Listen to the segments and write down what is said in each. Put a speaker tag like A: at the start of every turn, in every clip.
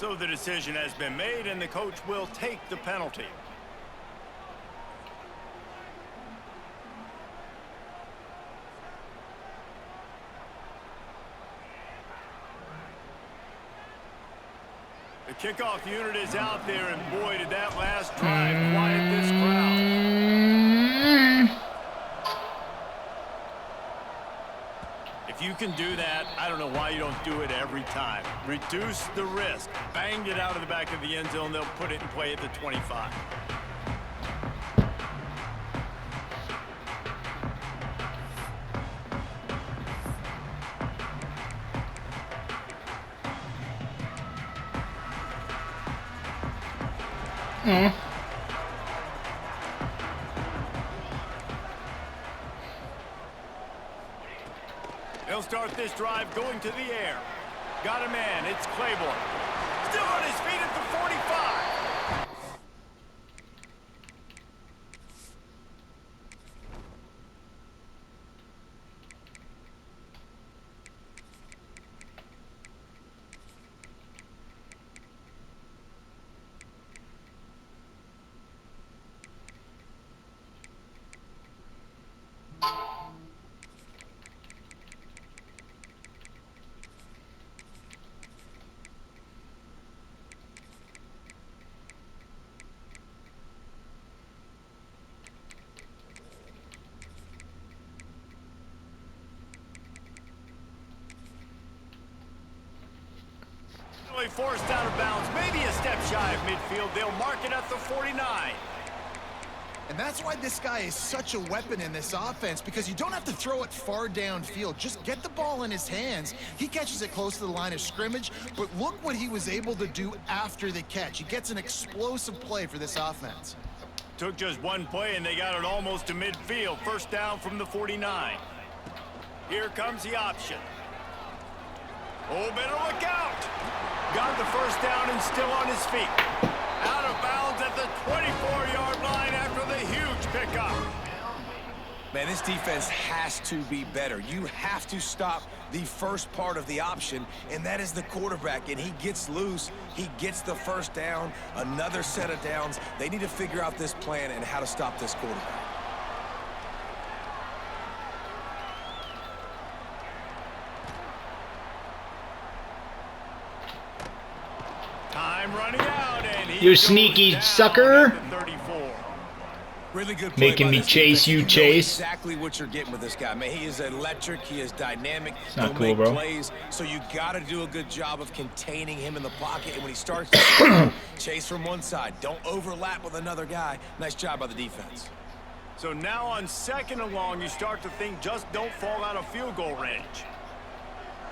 A: So the decision has been made, and the coach will take the penalty. The kickoff unit is out there, and boy, did that last drive quiet this crowd. If you can do that, I don't know why you don't do it every time. Reduce the risk. Bang it out of the back of the end zone. They'll put it in play at the 25. They'll start this drive going to the air. Got a man. It's Claiborne. Still on his feet at the 45. Forced out of bounds, maybe a step shy of midfield. They'll mark it at the 49.
B: And that's why this guy is such a weapon in this offense, because you don't have to throw it far downfield. Just get the ball in his hands. He catches it close to the line of scrimmage, but look what he was able to do after the catch. He gets an explosive play for this offense.
A: Took just one play, and they got it almost to midfield. First down from the 49. Here comes the option. Oh, better look out. Got the first down and still on his feet. Out of bounds at the 24-yard line after the huge pickup.
C: Man, this defense has to be better. You have to stop the first part of the option, and that is the quarterback. And he gets loose. He gets the first down, another set of downs. They need to figure out this plan and how to stop this quarterback.
A: Running out, and
D: you sneaky sucker.
C: Really good play.
D: Making me chase you, Chase.
C: Exactly what you're getting with this guy, man. He is electric. He is dynamic.
D: Not cool, bro.
C: Plays, so you got to do a good job of containing him in the pocket. And when he starts to chase from one side, don't overlap with another guy. Nice job by the defense.
A: So now on second and long, you start to think just don't fall out of field goal range.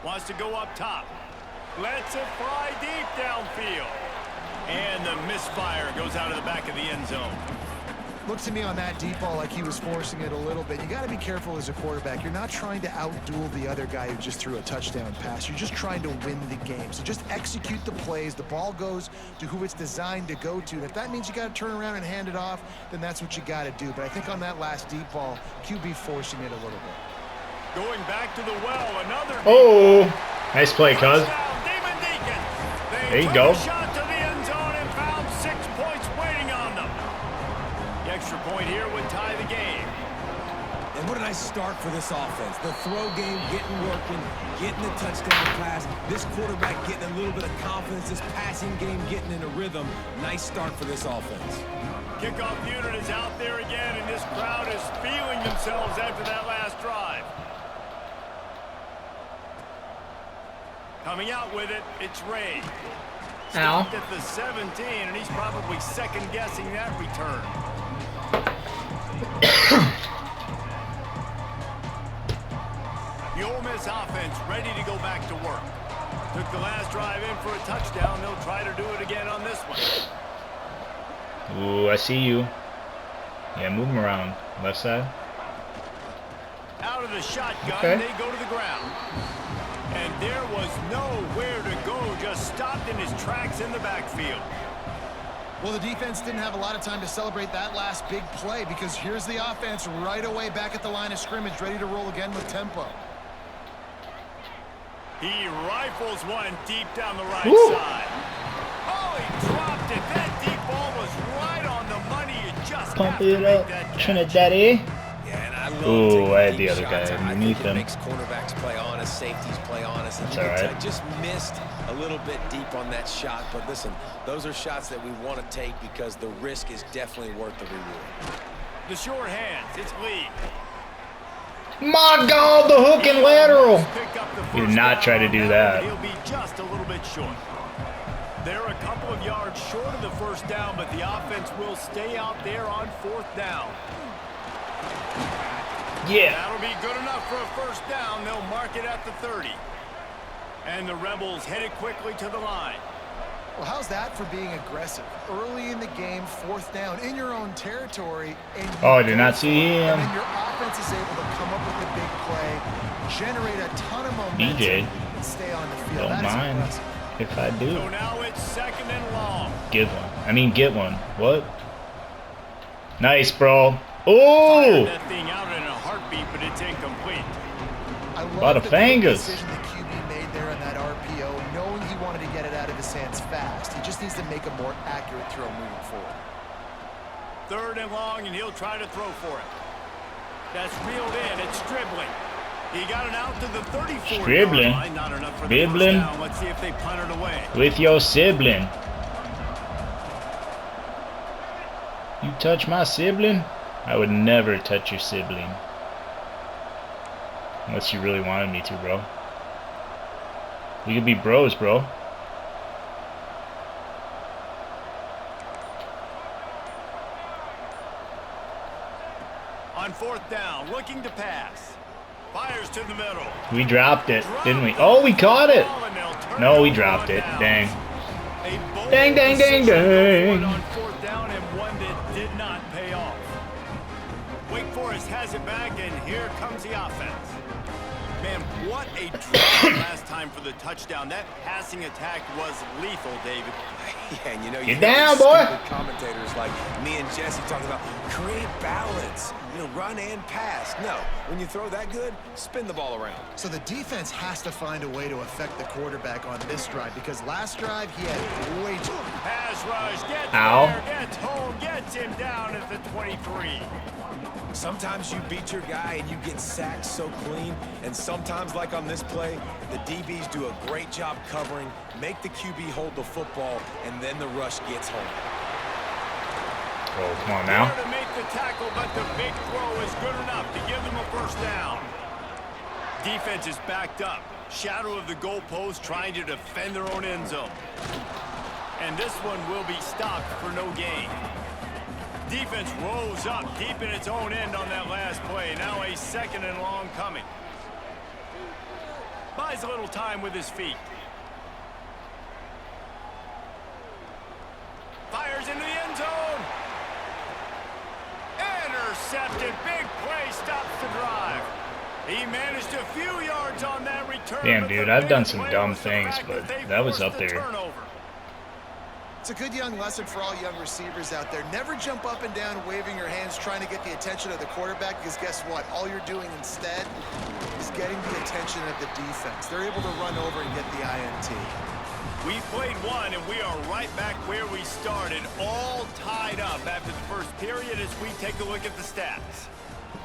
A: Wants to go up top. Lets it fly deep downfield. And the misfire goes out of the back of the end zone.
B: Looks to me on that deep ball like he was forcing it a little bit. You got to be careful as a quarterback. You're not trying to outduel the other guy who just threw a touchdown pass. You're just trying to win the game. So just execute the plays. The ball goes to who it's designed to go to. If that means you got to turn around and hand it off, then that's what you got to do. But I think on that last deep ball, QB forcing it a little bit.
A: Going back to the well, another.
D: Oh, nice play, cuz. There you go.
A: Shot to the end zone and found 6 points waiting on them. The extra point here would tie the game.
C: And what a nice start for this offense. The throw game getting working, getting the touchdown pass. This quarterback getting a little bit of confidence. This passing game getting in a rhythm. Nice start for this offense.
A: Kickoff unit is out there again, and this crowd is feeling themselves after that last drive. Coming out with it, it's Ray. Stopped at the 17, and he's probably second-guessing that return. The Ole Miss offense ready to go back to work. Took the last drive in for a touchdown. They'll try to do it again on this one.
D: Ooh, I see you. Yeah, move him around. Left side.
A: Out of the shotgun,
D: okay.
A: They go to the ground. And there was nowhere to go, just stopped in his tracks in the backfield.
B: Well, the defense didn't have a lot of time to celebrate that last big play, because here's the offense right away back at the line of scrimmage, ready to roll again with tempo.
A: He rifles one deep down the right side. Oh, he dropped it. That deep ball was right on the money. You just
D: Pump
A: have to
D: it
A: make
D: up,
A: that catch.
D: Trinidad.
C: Yeah, and I love
D: Ooh,
C: taking
D: I had
C: deep
D: the other
C: shots.
D: guy
C: I
D: underneath
C: think it
D: him.
C: makes cornerbacks play honest, safeties play honest. And
D: That's
C: you can
D: all
C: tell
D: right.
C: I just missed a little bit deep on that shot. But listen, those are shots that we want to take because the risk is definitely worth the reward.
A: The short hands. It's Lee.
D: My God, the hook and lateral.
A: Pick up the
D: Do
A: first
D: not
A: down
D: try to
A: on
D: do
A: one,
D: that.
A: but he'll be just a little bit short. They're a couple of yards short of the first down, but the offense will stay out there on fourth down.
D: Yeah.
A: That'll be good enough for a first down. They'll mark it at the 30. And the Rebels headed quickly to the line.
B: Well, how's that for being aggressive? Early in the game, fourth down, in your own territory. And
D: Oh, I did not see him.
B: And then your offense is able to come up with the big play, generate a ton of momentum,
D: BJ.
B: and stay on the field.
D: Don't
B: That is
D: mind
B: impressive.
D: if I do.
A: So now it's 2nd and long.
D: Give one. I mean, get one. What? Nice, bro. Oh!
A: That thing out in a heartbeat, but it's incomplete.
B: I love
D: Lot of
B: the quick
D: fingers.
B: decision the QB made there on that RPO, knowing he wanted to get it out of his hands fast. He just needs to make a more accurate throw moving forward.
A: 3rd and long, and he'll try to throw for it. That's reeled in. It's Stribling. He got it out to the 34-yard
D: Stribling.
A: line. Not enough for the first
D: Dribbling.
A: down. Let's see if they punt it away.
D: With your sibling. You touch my sibling? I would never touch your sibling. Unless you really wanted me to, bro. We could be bros, bro.
A: On 4th down, looking to pass. Fires to the middle.
D: We dropped it, didn't we? Oh, we caught it. No, we dropped it. Dang. Dang, dang, dang, dang.
A: On 4th down and one that did not pay off. Wake Forest has it back, and here comes the offense. Man, what a drop last time for the touchdown. That passing attack was lethal, David.
C: Yeah, and you know, you
D: Get
C: hear
D: down,
C: these
D: boy.
C: stupid commentators like me and Jesse talking about create balance, you know, run and pass. No, when you throw that good, spin the ball around.
B: So the defense has to find a way to affect the quarterback on this drive, because last drive he had way too.
A: Pass rush, gets
D: Ow.
A: there, gets home, gets him down at the 23.
C: Sometimes you beat your guy and you get sacked so clean, and sometimes, like on this play, the DBs do a great job covering, make the QB hold the football, and then the rush gets home.
D: Oh, come on now.
A: There to make the tackle, but the big throw is good enough to give them a first down. Defense is backed up. Shadow of the goalpost trying to defend their own end zone. And this one will be stopped for no gain. Defense rose up deep in its own end on that last play. Now a 2nd and long coming. Buys a little time with his feet. Fires into the end zone. Intercepted. Big play stops the drive. He managed a few yards on that return.
D: Damn,
A: but
D: dude,
A: the
D: I've
A: big
D: done some
A: play
D: dumb
A: was the
D: things,
A: fact
D: but
A: they
D: that was
A: forced
D: up
A: the
D: there.
A: turnover.
B: It's a good young lesson for all young receivers out there. Never jump up and down waving your hands trying to get the attention of the quarterback, because guess what? All you're doing instead is getting the attention of the defense. They're able to run over and get the INT.
A: We played one, and we are right back where we started, all tied up after the first period as we take a look at the stats.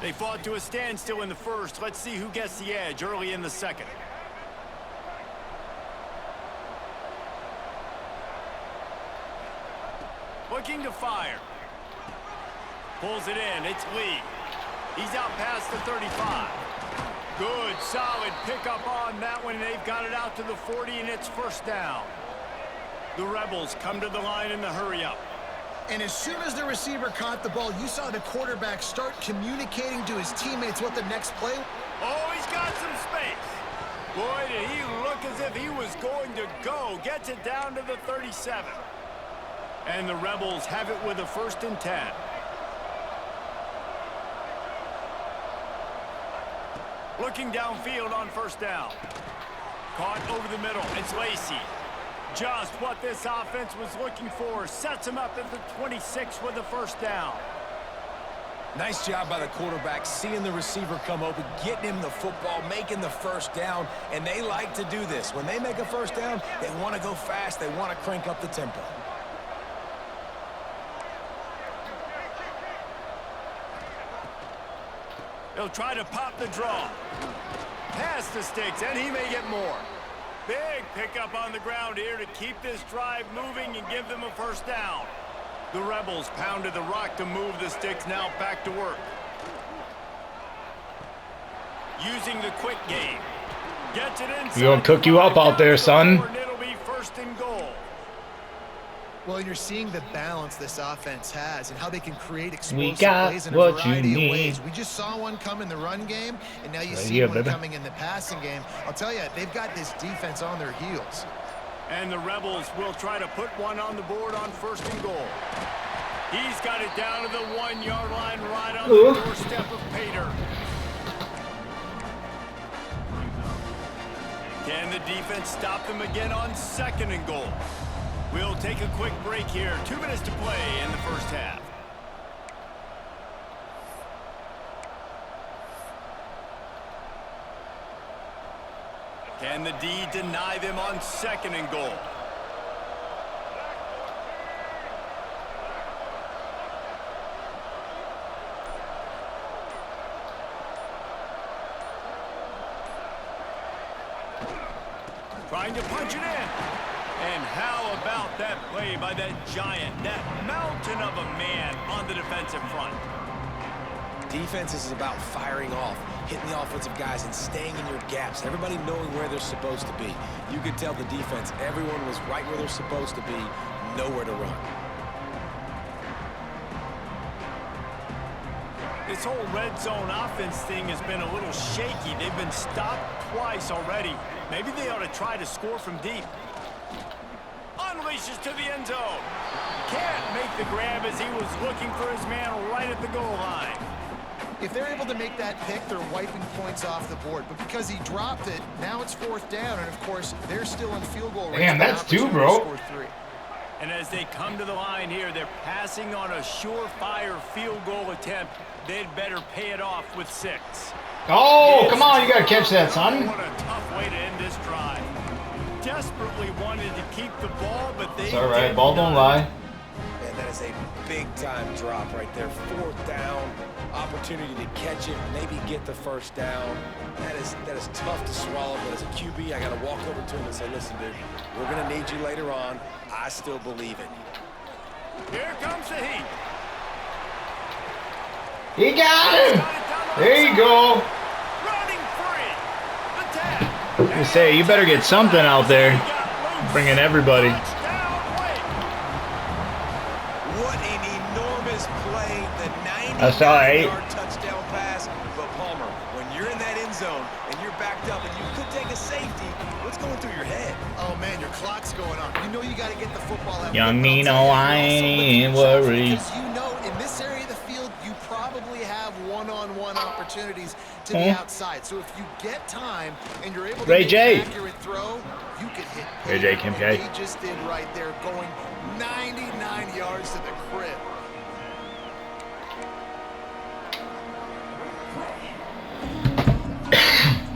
A: They fought to a standstill in the first. Let's see who gets the edge early in the second. Looking to fire. Pulls it in. It's Lee. He's out past the 35. Good, solid pickup on that one. They've got it out to the 40, and it's first down. The Rebels come to the line in the hurry-up.
B: And as soon as the receiver caught the ball, you saw the quarterback start communicating to his teammates what the next play.
A: Oh, he's got some space. Boy, did he look as if he was going to go. Gets it down to the 37. And the Rebels have it with a 1st and 10. Looking downfield on first down. Caught over the middle. It's Lacy. Just what this offense was looking for. Sets him up at the 26 with a first down.
C: Nice job by the quarterback, seeing the receiver come open, getting him the football, making the first down, and they like to do this. When they make a first down, they want to go fast, they want to crank up the tempo.
A: He'll try to pop the draw. Pass the sticks, and he may get more. Big pickup on the ground here to keep this drive moving and give them a first down. The Rebels pounded the rock to move the sticks, now back to work. Using the quick game. Gets it inside.
D: We're gonna cook you up out there, son.
A: It'll be first and goal.
B: Well, you're seeing the balance this offense has and how they can create
D: We
B: explosive
D: got
B: plays in a
D: what you
B: variety of
D: need.
B: ways. We just saw one come in the run game, and now you
D: Right
B: see
D: here,
B: one
D: baby.
B: coming in the passing game. I'll tell you, they've got this defense on their heels.
A: And the Rebels will try to put one on the board on first and goal. He's got it down to the 1-yard line right on the doorstep of Pater. Can the defense stop them again on second and goal? We'll take a quick break here. 2 minutes to play in the first half. Can the D deny them on second and goal? Trying to punch it in. And how about that play by that giant, that mountain of a man on the defensive front?
C: Defense is about firing off, hitting the offensive guys, and staying in your gaps. Everybody knowing where they're supposed to be. You could tell the defense, everyone was right where they're supposed to be, nowhere to run.
A: This whole red zone offense thing has been a little shaky. They've been stopped twice already. Maybe they ought to try to score from deep. Unleashes to the end zone. Can't make the grab as he was looking for his man right at the goal line.
B: If they're able to make that pick, they're wiping points off the board. But because he dropped it, now it's fourth down, and of course, they're still in field goal range.
D: Damn, that's two, bro.
B: Score 3.
A: And as they come to the line here, they're passing on a surefire field goal attempt. They'd better pay it off with 6.
D: Oh, come on, you gotta catch that, son.
A: What a tough way to end this drive. Desperately wanted to keep the ball, but they
D: It's all right,
A: did
D: ball don't
A: not.
D: lie.
C: And that is a big-time drop right there. Fourth down, opportunity to catch it, maybe get the first down. That is tough to swallow, but as a QB, I got to walk over to him and say, listen, dude, we're going to need you later on. I still believe it.
A: Here comes the heat.
D: He got him. There you go.
A: Running free. The tap.
D: You say you better get something out there. Bringing everybody.
C: What an enormous play, the
D: 90-yard
C: touchdown pass. But Palmer, when you're in that end zone and you're backed up and you could take a safety, what's going through your head?
B: Oh, man, your clock's going on. You know you got to get the football out.
D: Young Nino, I ain't worried.
B: Because you know in this area of the field, you probably have one-on-one opportunities to the outside. So if you get time and you're able to make an accurate throw, you could hit.
D: Ray J, Kim K.
B: He just did right there, going 99 yards to the crib.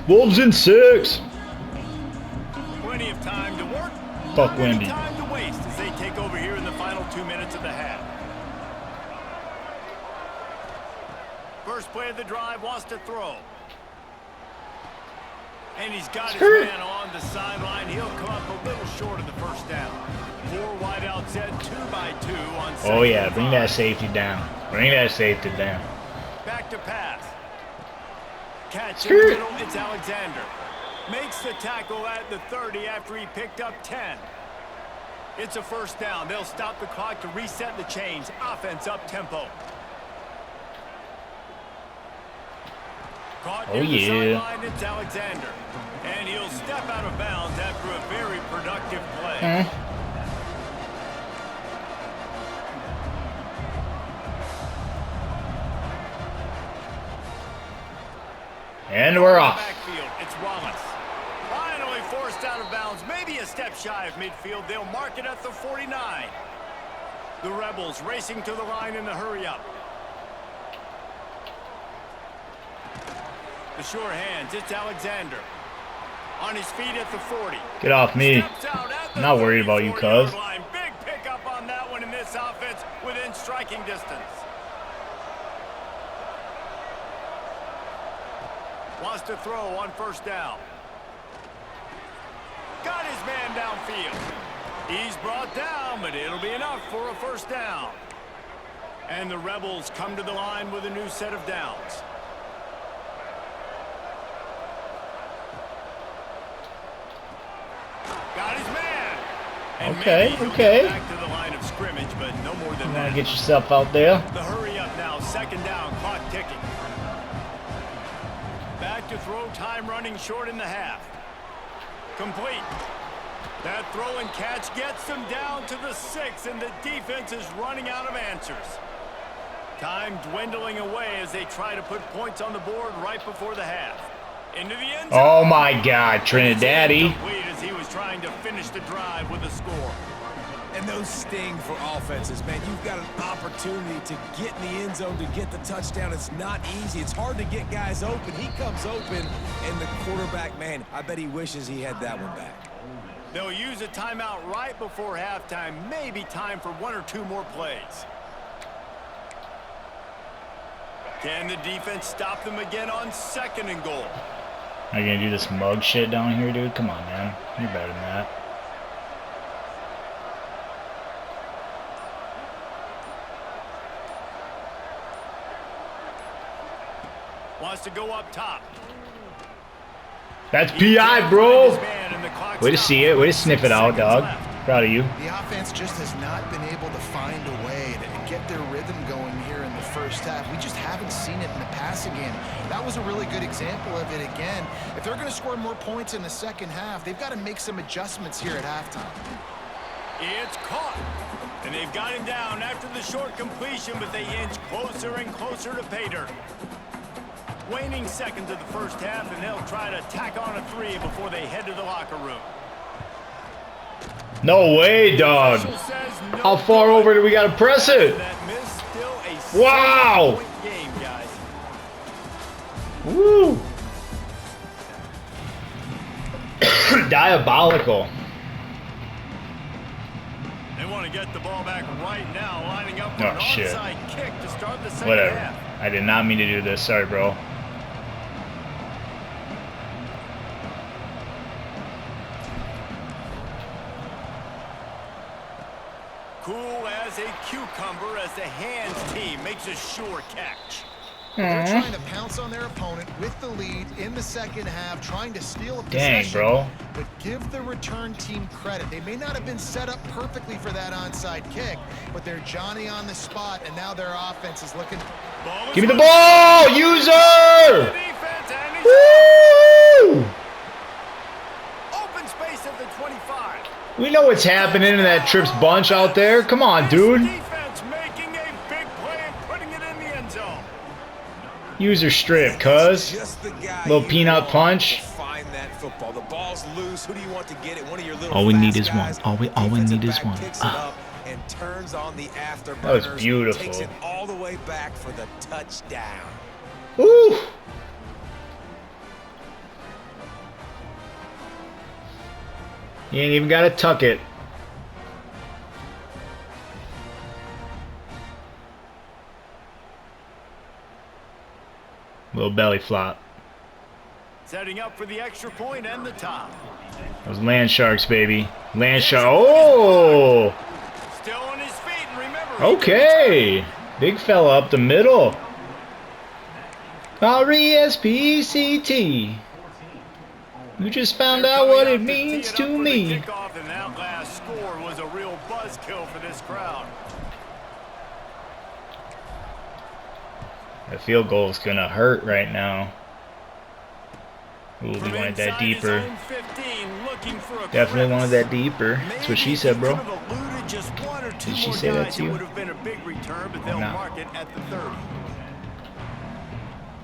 D: Wolves in 6.
A: Plenty of time to work.
D: Fuck Wendy.
A: Time to waste as they take over here in the final 2 minutes of the half. First play of the drive, wants to throw. And he's got his man on the sideline. He'll come up a little short of the first down. 4 wideouts set 2 by 2 on second.
D: Oh yeah, bring that safety down. Bring that safety down.
A: Back to pass. Catch in the middle, it's Alexander. Makes the tackle at the 30 after he picked up 10. It's a first down. They'll stop the clock to reset the chains. Offense up tempo. Caught near the sideline, it's Alexander. And he'll step out of bounds after a very productive play.
D: And we're off.
A: Backfield, it's Wallace. Finally forced out of bounds, maybe a step shy of midfield. They'll mark it at the 49. The Rebels racing to the line in the hurry-up. The sure hands, it's Alexander. On his feet at the 40.
D: Get off me. I'm not worried about you, cuz.
A: Big pickup on that one in this offense within striking distance. Wants to throw on first down. Got his man downfield. He's brought down, but it'll be enough for a first down. And the Rebels come to the line with a new set of downs. Got his man. And
D: okay, okay.
A: Back to the line of scrimmage, but no more than that.
D: Get yourself out there.
A: The hurry up now, second down, clock ticking. Back to throw, time running short in the half. Complete. That throw and catch gets them down to the 6, and the defense is running out of answers. Time dwindling away as they try to put points on the board right before the half. Into the end zone.
D: Oh my God, Trinidaddy.
A: As he was trying to finish the drive with a score.
C: And those sting for offenses, man. You've got an opportunity to get in the end zone, to get the touchdown. It's not easy. It's hard to get guys open. He comes open, and the quarterback, man, I bet he wishes he had that one back.
A: They'll use a timeout right before halftime. Maybe time for 1 or 2 more plays. Can the defense stop them again on 2nd and goal?
D: Are you gonna do this mug shit down here, dude? Come on, man. You're better than that.
A: Wants to go up top.
D: That's PI, bro. Way to see it. Way to sniff it out, dog. Proud of you.
B: The offense just has not been able to find a way to get their rhythm going here in the first half. We just haven't seen it in the passing game. That was a really good example of it again. If they're going to score more points in the second half, they've got to make some adjustments here at halftime.
A: It's caught. And they've got him down after the short completion, but they inch closer and closer to pay dirt. Waning seconds of the first half, and they'll try to tack on a 3 before they head to the locker room.
D: No way, dog. How far over do we got to press it? Wow. Woo. Diabolical.
A: They want to get the ball back right now, lining up for an onside kick to start the second half.
D: I did not mean to do this. Sorry, bro.
A: Cool as a cucumber as the hands team makes a sure catch.
B: They're trying to pounce on their opponent with the lead in the second half, trying to steal a possession.
D: Dang, bro.
B: But give the return team credit. They may not have been set up perfectly for that onside kick, but they're Johnny on the spot, and now their offense is looking.
D: Give me the ball, user! Woo!
A: Open space at the 25.
D: We know what's happening in that Trips bunch out there. Come on, dude.
A: Defense making a big play and putting it in the end zone.
D: User strip, cuz. Little peanut punch.
C: Find that football. The ball's loose. Who do you want to get it? One of your little
D: all we need is
C: guys.
D: one. All we need is one.
C: And turns on the afterburners.
D: That was beautiful.
C: Takes it all the way back for the touchdown.
D: Woo! You ain't even got to tuck it. Little belly flop.
A: Setting up for the extra point and the top.
D: Those land sharks, baby. Land shark. Oh!
A: Still on his feet, and remember.
D: Okay. Big fella up the middle. R-E-S-P-C-T. You just found out what it means to me.
A: Kickoff, and that last score was a real buzzkill for this crowd.
D: The field goal is gonna hurt right now. Ooh, we wanted that deeper. Definitely wanted that deeper. That's what she said, bro. Did she say that to you?
A: No.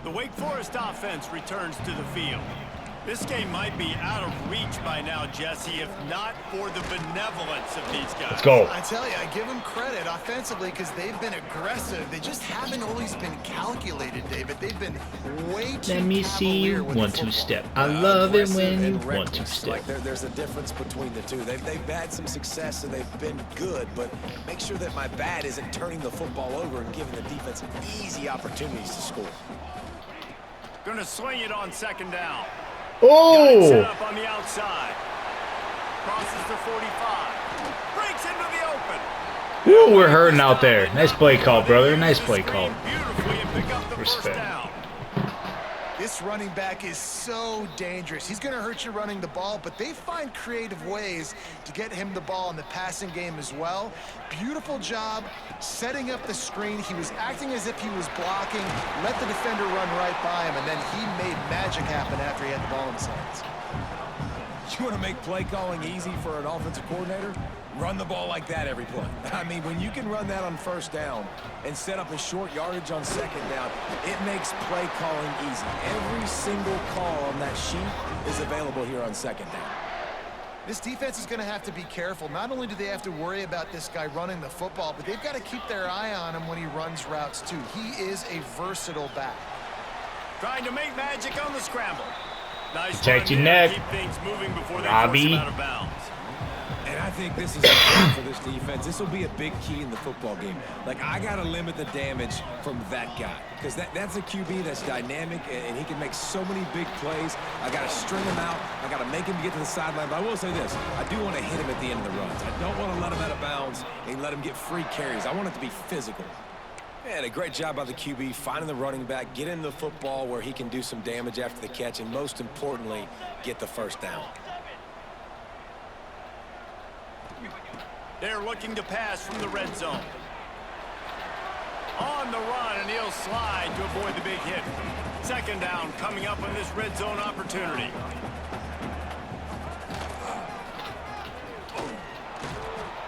A: The Wake Forest offense returns to the field. This game might be out of reach by now, Jesse, if not for the benevolence of these guys.
D: Let's go.
B: I tell you, I give them credit offensively because they've been aggressive. They just haven't always been calculated, David. They've been way too
D: Let me see you.
B: cavalier with the
D: 1-2
B: football.
D: step. I love it when you
C: And
D: 1-2
C: reckless.
D: step.
C: Like there's a difference between the two. They've had some success and they've been good, but make sure that my bad isn't turning the football over and giving the defense easy opportunities to score.
A: Gonna swing it on second down.
D: Oh!
A: Got it set up on the outside. Crosses the 45. Breaks into the open.
D: Woo, we're hurting out there. Nice play call, brother. Nice play call.
A: Beautifully and pick up the
D: Respect.
A: first down.
B: This running back is so dangerous. He's going to hurt you running the ball, but they find creative ways to get him the ball in the passing game as well. Beautiful job setting up the screen. He was acting as if he was blocking, let the defender run right by him, and then he made magic happen after he had the ball in his hands.
C: You want to make play calling easy for an offensive coordinator? Run the ball like that every play. I mean, when you can run that on first down and set up a short yardage on second down, it makes play calling easy. Every single call on that sheet is available here on second down.
B: This defense is going to have to be careful. Not only do they have to worry about this guy running the football, but they've got to keep their eye on him when he runs routes too. He is a versatile back.
A: Trying to make magic on the scramble. Nice
D: Protect
A: run
D: your
A: there.
D: neck.
A: Keep things moving before they
D: Robbie.
A: force him out of bounds.
C: And I think this is important for this defense. This will be a big key in the football game. Like, I got to limit the damage from that guy because that's a QB that's dynamic, and he can make so many big plays. I got to string him out. I got to make him get to the sideline. But I will say this. I do want to hit him at the end of the runs. I don't want to let him out of bounds and let him get free carries. I want it to be physical. And a great job by the QB finding the running back, getting the football where he can do some damage after the catch, and most importantly, get the first down.
A: They're looking to pass from the red zone. On the run, and he'll slide to avoid the big hit. Second down coming up on this red zone opportunity.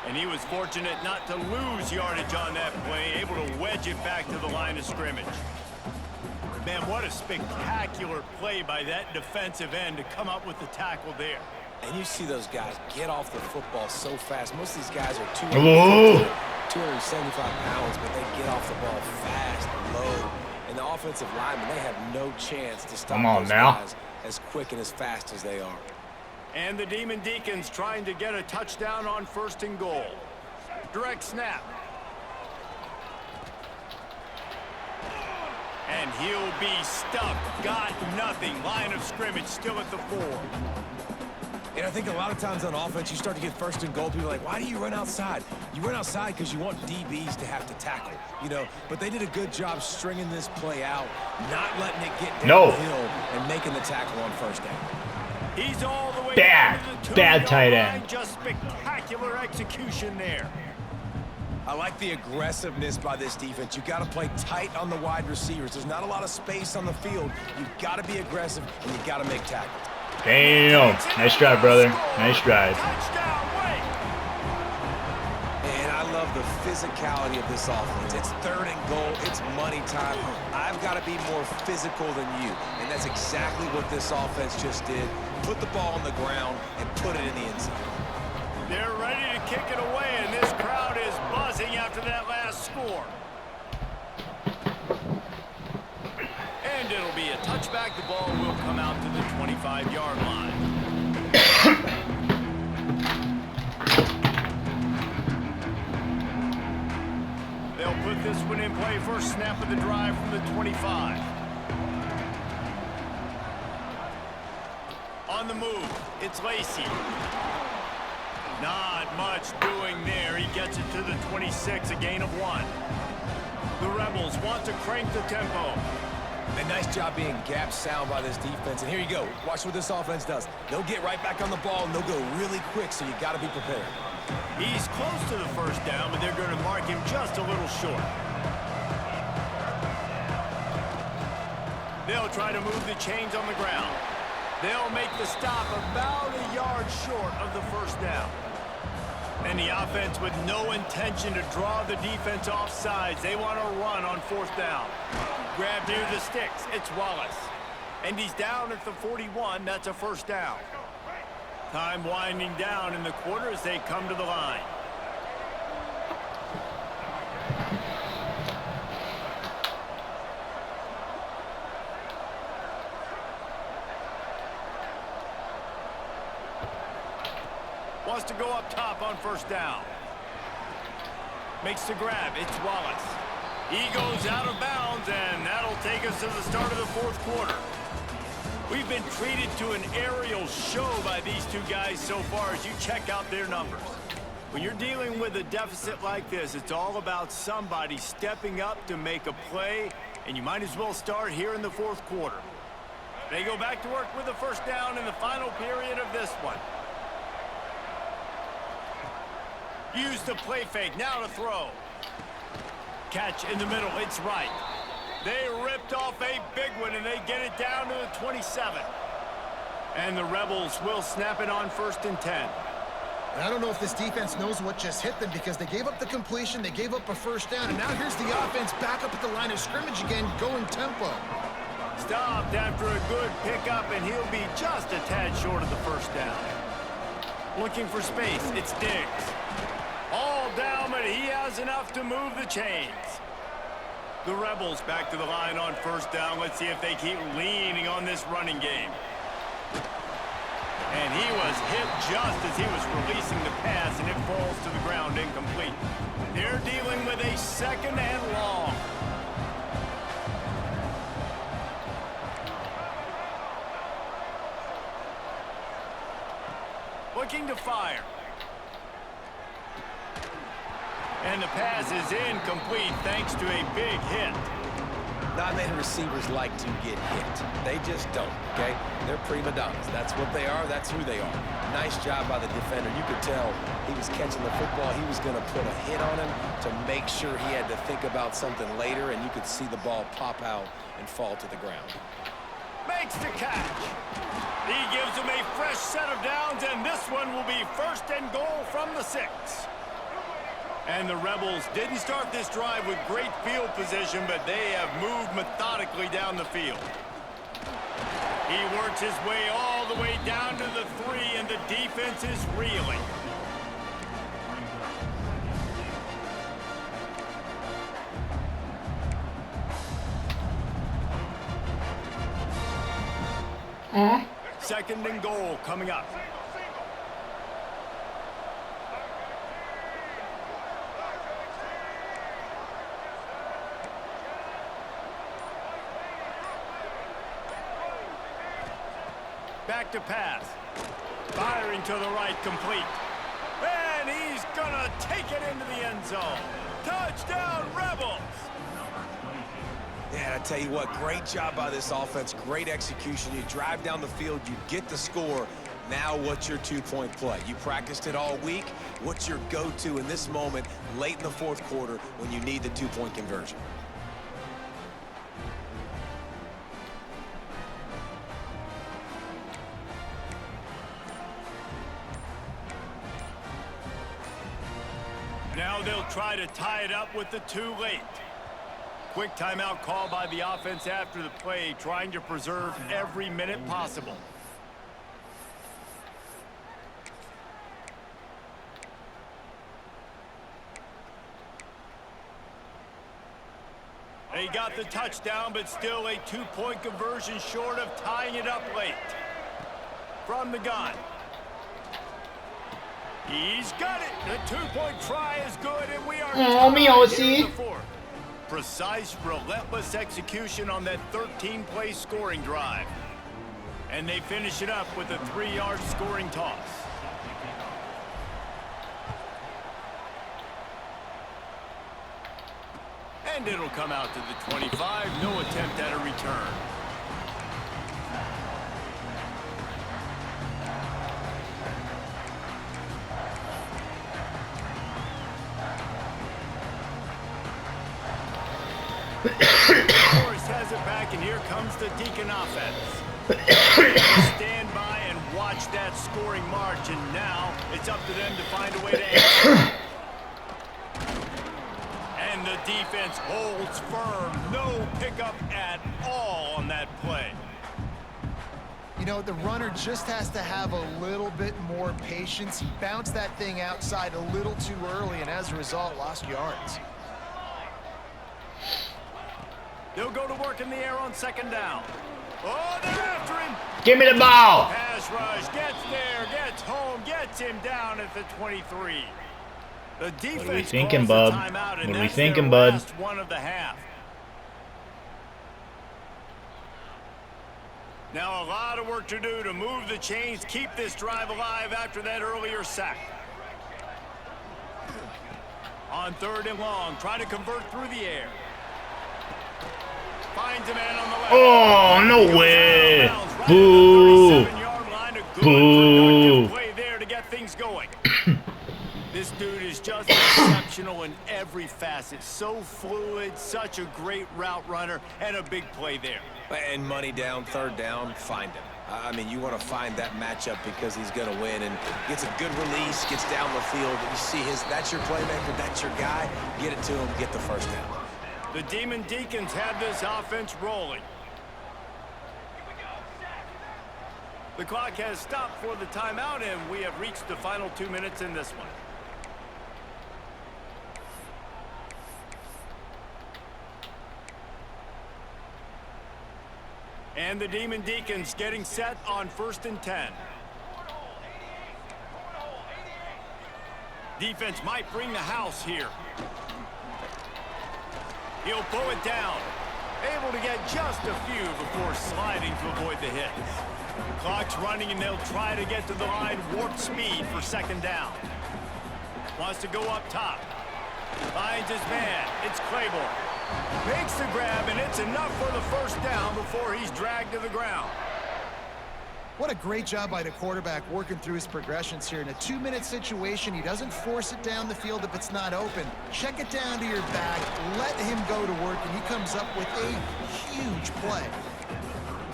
A: And he was fortunate not to lose yardage on that play, able to wedge it back to the line of scrimmage. Man, what a spectacular play by that defensive end to come up with the tackle there.
C: And you see those guys get off the football so fast. Most of these guys are 275 pounds, but they get off the ball fast and low. And the offensive linemen, they have no chance to stop those guys as quick and as fast as they are.
A: And the Demon Deacons trying to get a touchdown on first and goal. Direct snap. And he'll be stuffed. Got nothing. Line of scrimmage still at the 4.
C: And I think a lot of times on offense, you start to get first and goal. People are like, why do you run outside? You run outside because you want DBs to have to tackle, you know. But they did a good job stringing this play out, not letting it get downhill and making the tackle on first down.
A: He's all the way
D: bad tight end.
A: Just spectacular execution there.
C: I like the aggressiveness by this defense. You got to play tight on the wide receivers. There's not a lot of space on the field. You got to be aggressive and you got to make tackles.
D: Damn. Nice drive, brother. Nice drive.
A: Touchdown, Wake.
C: And I love the physicality of this offense. It's third and goal. It's money time. I've got to be more physical than you. And that's exactly what this offense just did. Put the ball on the ground and put it in the end zone.
A: They're ready to kick it away, and this crowd is buzzing after that last score. And it'll be a touchback. The ball will come out to the 25-yard line. They'll put this one in play. First snap of the drive from the 25. On the move, it's Lacy. Not much doing there. He gets it to the 26, a gain of 1. The Rebels want to crank the tempo.
C: A nice job being gap sound by this defense. And here you go. Watch what this offense does. They'll get right back on the ball, and they'll go really quick, so you got to be prepared.
A: He's close to the first down, but they're going to mark him just a little short. They'll try to move the chains on the ground. They'll make the stop about a yard short of the first down. And the offense with no intention to draw the defense off sides. They want to run on fourth down. Grab near the sticks. It's Wallace. And he's down at the 41. That's a first down. Time winding down in the quarter as they come to the line. Wants to go up top on first down. Makes the grab. It's Wallace. He goes out of bounds, and that'll take us to the start of the fourth quarter. We've been treated to an aerial show by these two guys so far as you check out their numbers. When you're dealing with a deficit like this, it's all about somebody stepping up to make a play, and you might as well start here in the fourth quarter. They go back to work with the first down in the final period of this one. Use the play fake, now to throw. Catch in the middle, it's right. They ripped off a big one, and they get it down to the 27. And the Rebels will snap it on 1st and 10.
B: And I don't know if this defense knows what just hit them because they gave up the completion, they gave up a first down, and now here's the offense back up at the line of scrimmage again, going tempo.
A: Stopped after a good pickup, and he'll be just a tad short of the first down. Looking for space, it's Diggs. All down, but he has enough to move the chains. The Rebels back to the line on first down. Let's see if they keep leaning on this running game. And he was hit just as he was releasing the pass, and it falls to the ground incomplete. They're dealing with a 2nd and long. Looking to fire. And the pass is incomplete thanks to a big hit.
C: Not many receivers like to get hit. They just don't, okay? They're prima donnas. That's what they are. That's who they are. Nice job by the defender. You could tell he was catching the football. He was going to put a hit on him to make sure he had to think about something later, and you could see the ball pop out and fall to the ground.
A: Makes the catch. He gives him a fresh set of downs, and this one will be 1st and goal from the 6. And the Rebels didn't start this drive with great field position, but they have moved methodically down the field. He works his way all the way down to the 3, and the defense is reeling. Second and goal coming up. Back to pass. Firing to the right, complete. And he's gonna take it into the end zone. Touchdown, Rebels!
C: Yeah, I tell you what, great job by this offense. Great execution. You drive down the field, you get the score. Now what's your two-point play? You practiced it all week. What's your go-to in this moment late in the fourth quarter when you need the two-point conversion?
A: Now they'll try to tie it up with the 2 late. Quick timeout call by the offense after the play, trying to preserve every minute possible. They got the touchdown, but still a 2-point conversion short of tying it up late. From the gun. He's got it. The 2-point try is good, and we are tied here in the 4th. Precise, relentless execution on that 13-play scoring drive. And they finish it up with a 3-yard scoring toss. And it'll come out to the 25. No attempt at a return. Forrest has it back, and here comes the Deacon offense. Stand by and watch that scoring march, and now it's up to them to find a way to answer. And the defense holds firm. No pickup at all on that play.
B: know, the runner just has to have a little bit more patience. He bounced that thing outside a little too early, and as a result, lost yards.
A: They'll go to work in the air on second down. Oh, they're after him.
D: Give me the ball.
A: Pass rush, gets there, gets home, gets him down at the 23. The defense
D: What are we thinking,
A: calls
D: bub?
A: the timeout, and
D: What are we
A: that's
D: thinking,
A: their
D: bud?
A: last one of the half. Now a lot of work to do to move the chains, keep this drive alive after that earlier sack. On third and long, trying to convert through the air. Finds a man on the left.
D: Oh, no way. Boo. Boo.
A: Play there to get things going. This dude is just exceptional in every facet. So fluid, such a great route runner, and a big play there.
C: And money down, third down, find him. I mean, you want to find that matchup because he's going to win and gets a good release, gets down the field. You see that's your playmaker, that's your guy. Get it to him, get the first down.
A: The Demon Deacons have this offense rolling. The clock has stopped for the timeout, and we have reached the final 2 minutes in this one. And the Demon Deacons getting set on 1st and 10. Defense might bring the house here. He'll pull it down. Able to get just a few before sliding to avoid the hit. Clock's running, and they'll try to get to the line warp speed for second down. Wants to go up top. Finds his man. It's Claiborne. Makes the grab, and it's enough for the first down before he's dragged to the ground.
B: What a great job by the quarterback working through his progressions here. In a 2-minute situation, he doesn't force it down the field if it's not open. Check it down to your back, let him go to work, and he comes up with a huge play.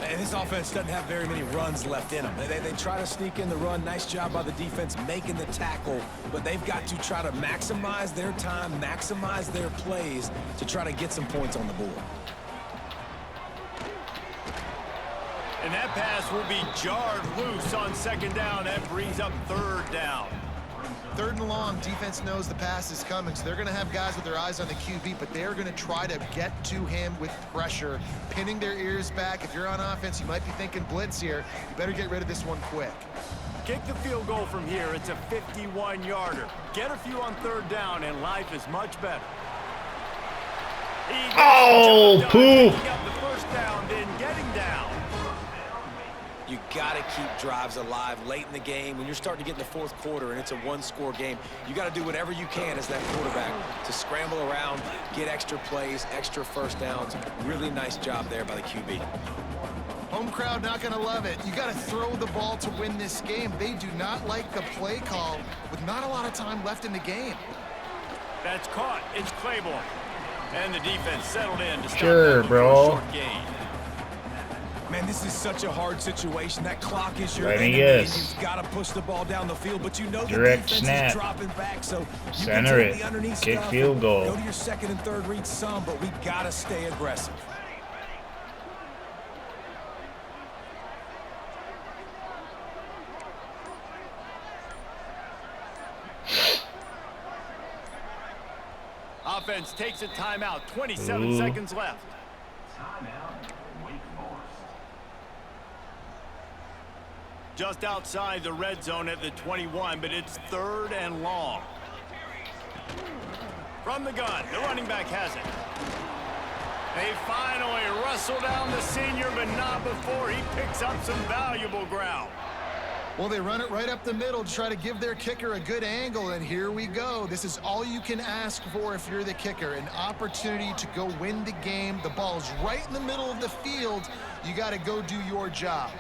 C: And this offense doesn't have very many runs left in them. They try to sneak in the run. Nice job by the defense making the tackle, but they've got to try to maximize their time, maximize their plays to try to get some points on the board.
A: And that pass will be jarred loose on second down. That brings up third down.
B: Third and long, defense knows the pass is coming, so they're going to have guys with their eyes on the QB, but they're going to try to get to him with pressure, pinning their ears back. If you're on offense, you might be thinking blitz here. You better get rid of this one quick.
A: Kick the field goal from here. It's a 51-yarder. Get a few on third down, and life is much better.
D: Oh, poop.
A: He got the first down, then getting down.
C: You got to keep drives alive late in the game. When you're starting to get in the fourth quarter and it's a one-score game, you got to do whatever you can as that quarterback to scramble around, get extra plays, extra first downs. Really nice job there by the QB.
B: Home crowd not going to love it. You got to throw the ball to win this game. They do not like the play call with not a lot of time left in the game.
A: That's caught. It's Claiborne. And the defense settled in to stop
D: Sure,
A: that
D: bro.
A: for a short gain.
C: Man, this is such a hard situation. That clock is your
D: Letting
C: enemy.
D: yes.
C: You've got to push the ball down the field, but you know the
D: Direct
C: defense
D: snap.
C: is dropping back, so you
D: Center
C: can take
D: it.
C: the underneath
D: Kick
C: stuff
D: field
C: and
D: goal.
C: Go to your second and third read some, but we got to stay aggressive.
A: Offense takes a timeout. 27 seconds left. Just outside the red zone at the 21, but it's third and long. From the gun, the running back has it. They finally wrestle down the senior, but not before he picks up some valuable ground.
B: Well, they run it right up the middle to try to give their kicker a good angle, and here we go. This is all you can ask for if you're the kicker, an opportunity to go win the game. The ball's right in the middle of the field. You got to go do your job.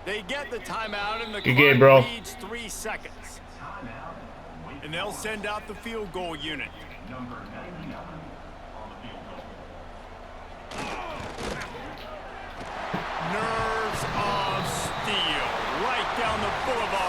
A: They get the timeout, and the
D: Good
A: clock
D: game, bro.
A: reads 3 seconds. And they'll send out the field goal unit. Nerves of steel right down the boulevard.